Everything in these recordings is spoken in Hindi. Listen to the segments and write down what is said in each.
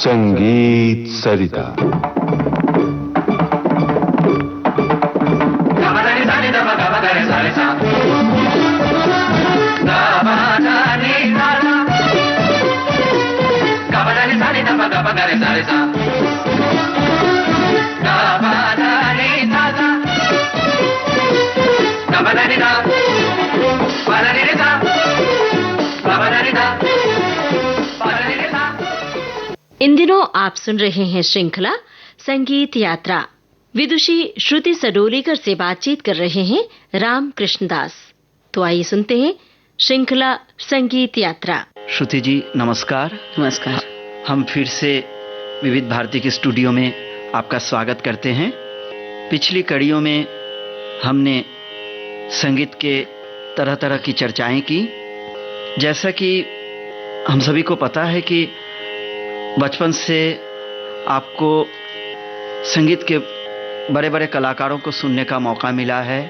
संगीत सरिता। इन दिनों आप सुन रहे हैं श्रृंखला संगीत यात्रा। विदुषी श्रुति सडोलीकर से बातचीत कर रहे हैं राम कृष्णदास। तो आइए सुनते हैं श्रृंखला संगीत यात्रा। श्रुति जी नमस्कार। नमस्कार। हम फिर से विविध भारती के स्टूडियो में आपका स्वागत करते हैं। पिछली कड़ियों में हमने संगीत के तरह तरह की चर्चाएं की। जैसा कि हम सभी को पता है कि बचपन से आपको संगीत के बड़े बड़े कलाकारों को सुनने का मौका मिला है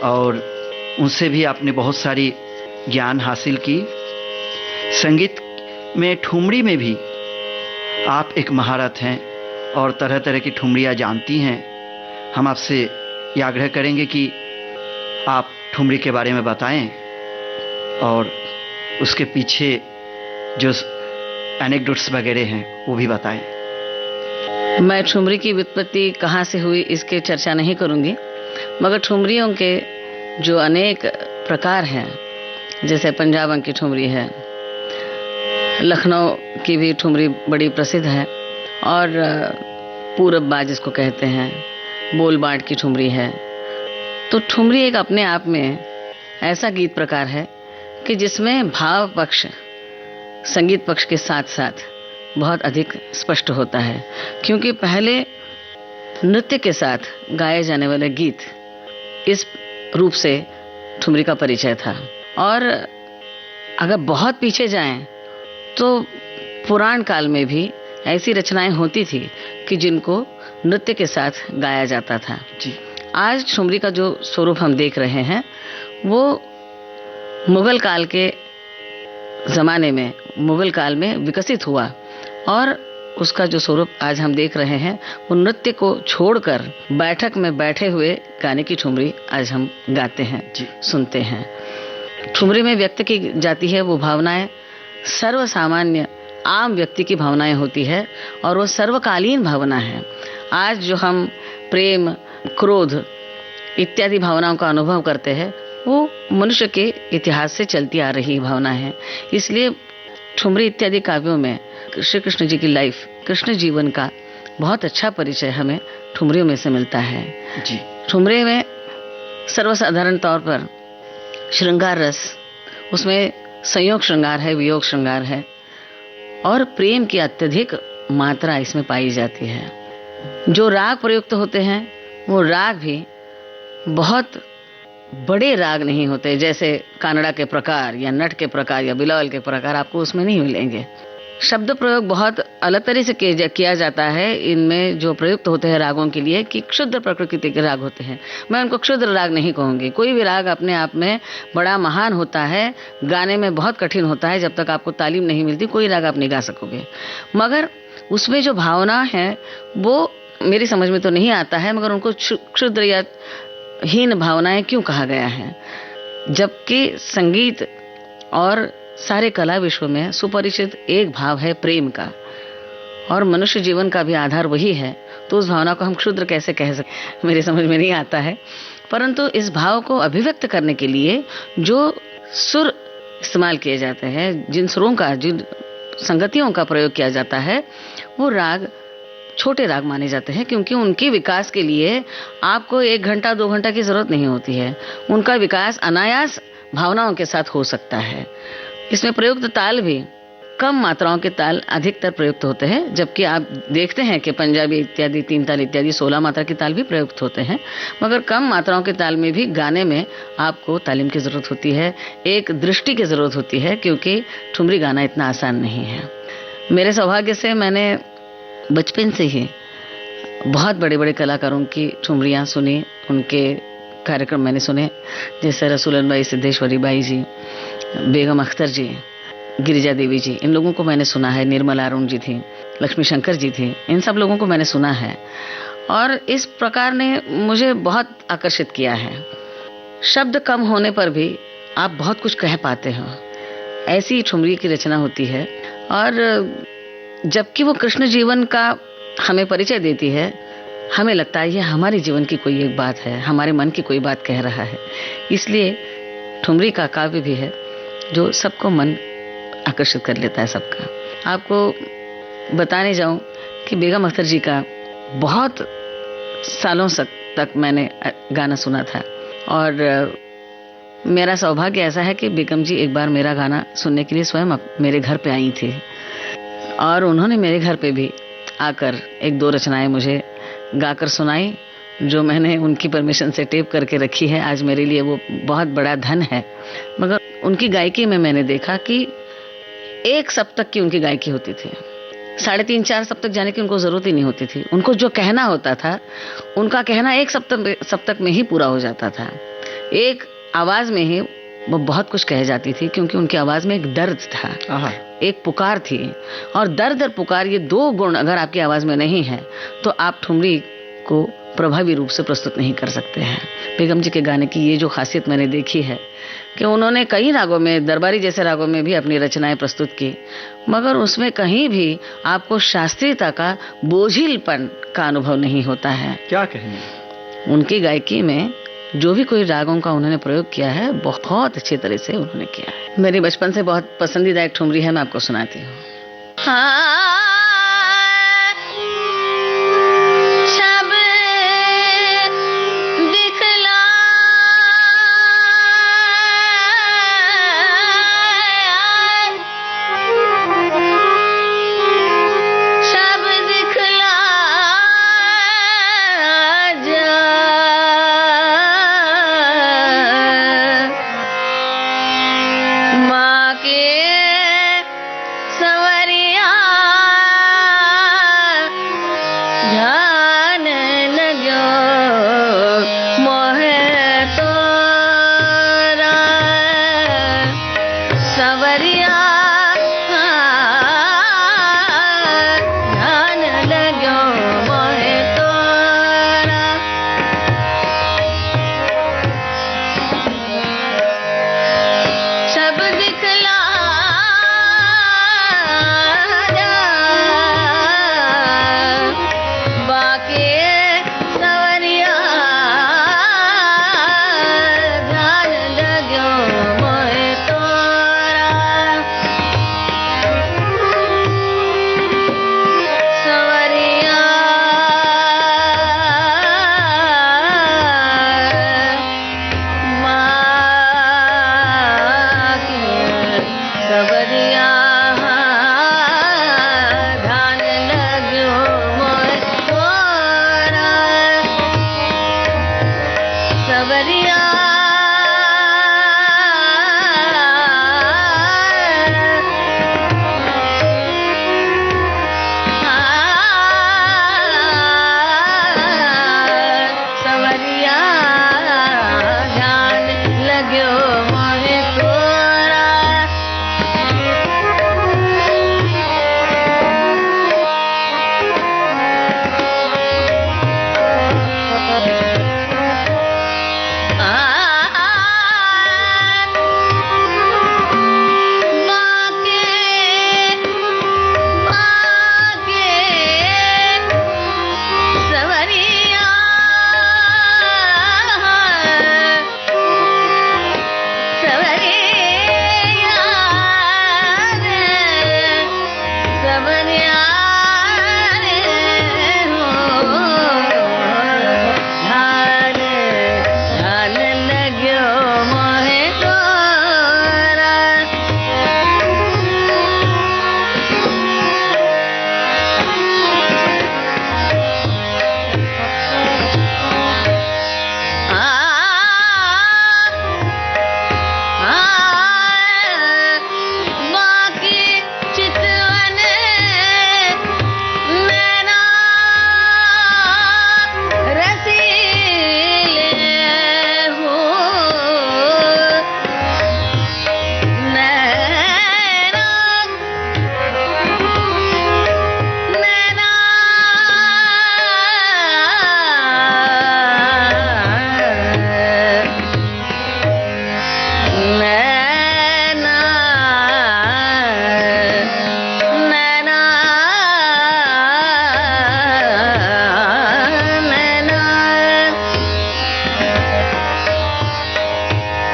और उनसे भी आपने बहुत सारी ज्ञान हासिल की। संगीत में ठुमरी में भी आप एक महारत हैं और तरह तरह की ठुमरियाँ जानती हैं। हम आपसे यह आग्रह करेंगे कि आप ठुमरी के बारे में बताएं और उसके पीछे जो एनेक्डोट्स वगैरह हैं वो भी बताएं। मैं ठुमरी की व्युत्पत्ति कहाँ से हुई इसके चर्चा नहीं करूंगी, मगर ठुमरियों के जो अनेक प्रकार हैं, जैसे पंजाबन की ठुमरी है, लखनऊ की भी ठुमरी बड़ी प्रसिद्ध है, और पूरब बाज जिसको कहते हैं, बोलबाड़ की ठुमरी है। तो ठुमरी एक अपने आप में ऐसा गीत प्रकार है कि जिसमें भाव पक्ष संगीत पक्ष के साथ साथ बहुत अधिक स्पष्ट होता है, क्योंकि पहले नृत्य के साथ गाए जाने वाले गीत इस रूप से ठुमरी का परिचय था। और अगर बहुत पीछे जाएं तो पुराण काल में भी ऐसी रचनाएं होती थी कि जिनको नृत्य के साथ गाया जाता था जी। आज ठुमरी का जो स्वरूप हम देख रहे हैं वो मुगल काल के ज़माने में, मुगल काल में विकसित हुआ, और उसका जो स्वरूप आज हम देख रहे हैं वो नृत्य को छोड़कर बैठक में बैठे हुए गाने की ठुमरी आज हम गाते हैं जी, सुनते हैं। ठुमरी में व्यक्त की जाती है वो भावनाएं सर्वसामान्य आम व्यक्ति की भावनाएं होती है, और वो सर्वकालीन भावना है। आज जो हम प्रेम, क्रोध इत्यादि भावनाओं का अनुभव करते हैं वो मनुष्य के इतिहास से चलती आ रही भावना है। इसलिए ठुमरी इत्यादि काव्यों में श्री कृष्ण जी की लाइफ, कृष्ण जीवन का बहुत अच्छा परिचय हमें ठुमरियों में से मिलता है जी। ठुमरी में सर्वसाधारण तौर पर श्रृंगार रस, उसमें संयोग श्रृंगार है, वियोग श्रृंगार है, और प्रेम की अत्यधिक मात्रा इसमें पाई जाती है। जो राग प्रयुक्त होते हैं वो राग भी बहुत बड़े राग नहीं होते, जैसे कानड़ा के प्रकार या नट के प्रकार या बिलावल के प्रकार आपको उसमें नहीं मिलेंगे। शब्द प्रयोग बहुत अलग तरह से किया जाता है इनमें जो प्रयुक्त होते हैं रागों के लिए, कि क्षुद्र प्रकृति के राग होते हैं। मैं उनको क्षुद्र राग नहीं कहूँगी। कोई भी राग अपने आप में बड़ा महान होता है, गाने में बहुत कठिन होता है। जब तक आपको तालीम नहीं मिलती कोई राग आप नहीं गा सकोगे, मगर उसमें जो भावना है वो मेरी समझ में तो नहीं आता है, मगर उनको क्षुद्र या हीन भावनाएं क्यों कहा गया है, जबकि संगीत और सारे कला विश्व में सुपरिचित एक भाव है प्रेम का, और मनुष्य जीवन का भी आधार वही है। तो उस भावना को हम क्षुद्र कैसे कह सकते, मेरी समझ में नहीं आता है। परंतु इस भाव को अभिव्यक्त करने के लिए जो सुर इस्तेमाल किए जाते हैं, जिन सुरों का, जिन संगतियों का प्रयोग किया जाता है, वो राग छोटे राग माने जाते हैं, क्योंकि उनके विकास के लिए आपको 1 घंटा 2 घंटा की जरूरत नहीं होती है। उनका विकास अनायास भावनाओं के साथ हो सकता है। इसमें प्रयुक्त ताल भी कम मात्राओं के ताल अधिकतर प्रयुक्त होते हैं, जबकि आप देखते हैं कि पंजाबी इत्यादि 3 ताल इत्यादि 16 मात्रा के ताल भी प्रयुक्त होते हैं, मगर कम मात्राओं के ताल में भी गाने में आपको तालीम की जरूरत होती है, एक दृष्टि की जरूरत होती है, क्योंकि ठुमरी गाना इतना आसान नहीं है। मेरे सौभाग्य से मैंने बचपन से ही बहुत बड़े बड़े कलाकारों की ठुमरियाँ सुनी, उनके कार्यक्रम मैंने सुने, जैसे रसूलन बाई, सिद्धेश्वरी बाई जी, बेगम अख्तर जी, गिरिजा देवी जी, इन लोगों को मैंने सुना है, निर्मला अरुण जी थी, लक्ष्मी शंकर जी थे, इन सब लोगों को मैंने सुना है और इस प्रकार ने मुझे बहुत आकर्षित किया है। शब्द कम होने पर भी आप बहुत कुछ कह पाते हो, ऐसी ठुमरी की रचना होती है। और जबकि वो कृष्ण जीवन का हमें परिचय देती है, हमें लगता है ये हमारे जीवन की कोई एक बात है, हमारे मन की कोई बात कह रहा है। इसलिए ठुमरी का काव्य भी है जो सबको मन आकर्षित कर लेता है सबका। आपको बताने जाऊं कि बेगम अख्तर जी का बहुत सालों तक मैंने गाना सुना था और मेरा सौभाग्य ऐसा है कि बेगम जी एक बार मेरा गाना सुनने के लिए स्वयं मेरे घर पे आई थी और उन्होंने मेरे घर पे भी आकर एक दो रचनाएं मुझे गाकर सुनाई, जो मैंने उनकी परमिशन से टेप करके रखी है। आज मेरे लिए वो बहुत बड़ा धन है। मगर उनकी गायकी में मैंने देखा कि एक सप्तक की उनकी गायकी होती थी, 3.5-4 सप्तक जाने की उनको जरूरत ही नहीं होती थी। उनको जो कहना होता था, उनका कहना एक सप्तक में ही पूरा हो जाता था। एक आवाज में ही वो बहुत कुछ कह जाती थी, क्योंकि उनकी आवाज में एक दर्द था, एक पुकार थी। और दर्द और पुकार, ये दो गुण अगर आपकी आवाज में नहीं है तो आप ठुमरी को प्रभावी रूप से प्रस्तुत नहीं कर सकते हैं। बेगम जी के गाने की ये जो खासियत मैंने देखी है कि उन्होंने कई रागों में, दरबारी जैसे रागों में भी अपनी रचनाएं प्रस्तुत की, मगर उसमें कहीं भी आपको शास्त्रीयता का, बोझिलपन का अनुभव नहीं होता है। क्या कहेंगे? उनकी गायकी में जो भी कोई रागों का उन्होंने प्रयोग किया है, बहुत अच्छी तरह से उन्होंने किया है। मेरी बचपन से बहुत पसंदीदा एक ठुमरी है, मैं आपको सुनाती हूँ।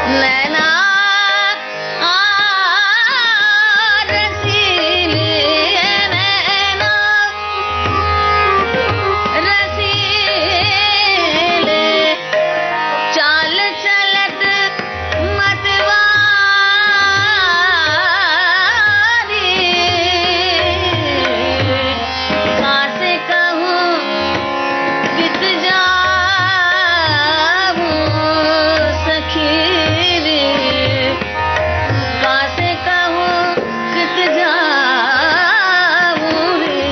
नैना रसीले नैना रसीले चाल चलत मतवारी कासे कहूँ कित जाऊँ सखी रे कासे कहूँ कित जाऊँ रे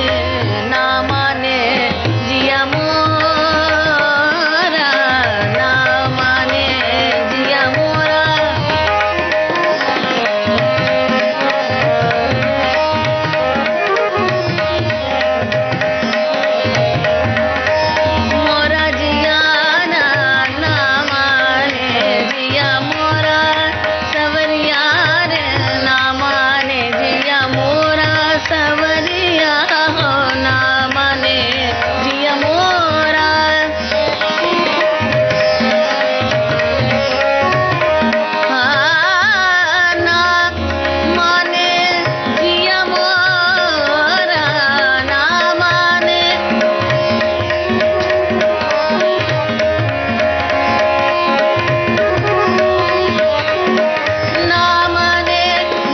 ना माने जिया मोरा ना माने जिया मोरा मोरा जिया ना ना माने जिया मोरा सवरिया रे ना माने जिया मोरा सवरिया हो ना माने जिया मोरा ना माने जिया मोरा ना माने ना माने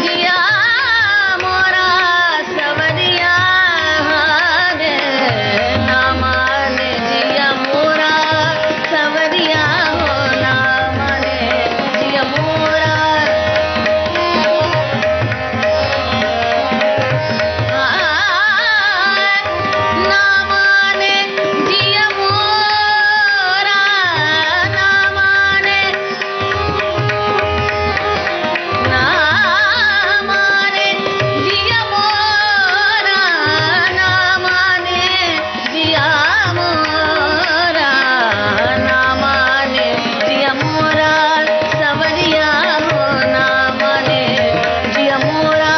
जिया मोरा सवरिया रे ना माने जिया मोरा सवरिया हो ना माने जिया मोरा ना माने जिया मोरा ना माने ना माने जिया मोरा ना माने जिया मोरा ना माने जिया मोरा सवरिया हो ना माने जिया मोरा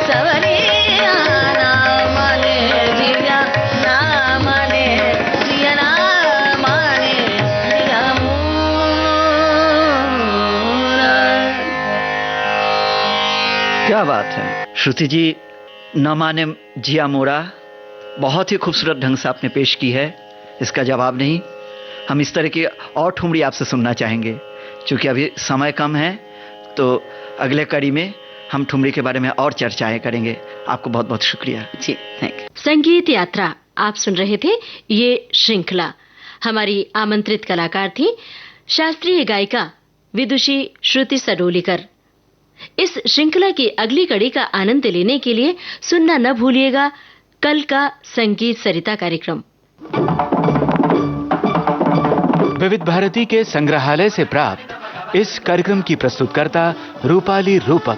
सवरिया ना माने जिया ना माने जिया ना माने जिया मोरा क्या बात है श्रुति जी, न माने जिया मोरा बहुत ही खूबसूरत ढंग से आपने पेश की है, इसका जवाब नहीं। हम इस तरह की और ठुमरी आपसे सुनना चाहेंगे, क्योंकि अभी समय कम है, तो अगले कड़ी में हम ठुमरी के बारे में और चर्चाएं करेंगे। आपको बहुत बहुत शुक्रिया जी, थैंक यू। संगीत यात्रा आप सुन रहे थे। ये श्रृंखला हमारी आमंत्रित कलाकार थी शास्त्रीय गायिका विदुषी श्रुति सडोलीकर। इस श्रृंखला की अगली कड़ी का आनंद लेने के लिए सुनना न भूलिएगा कल का संगीत सरिता कार्यक्रम। विविध भारती के संग्रहालय से प्राप्त इस कार्यक्रम की प्रस्तुतकर्ता रूपाली रूपक।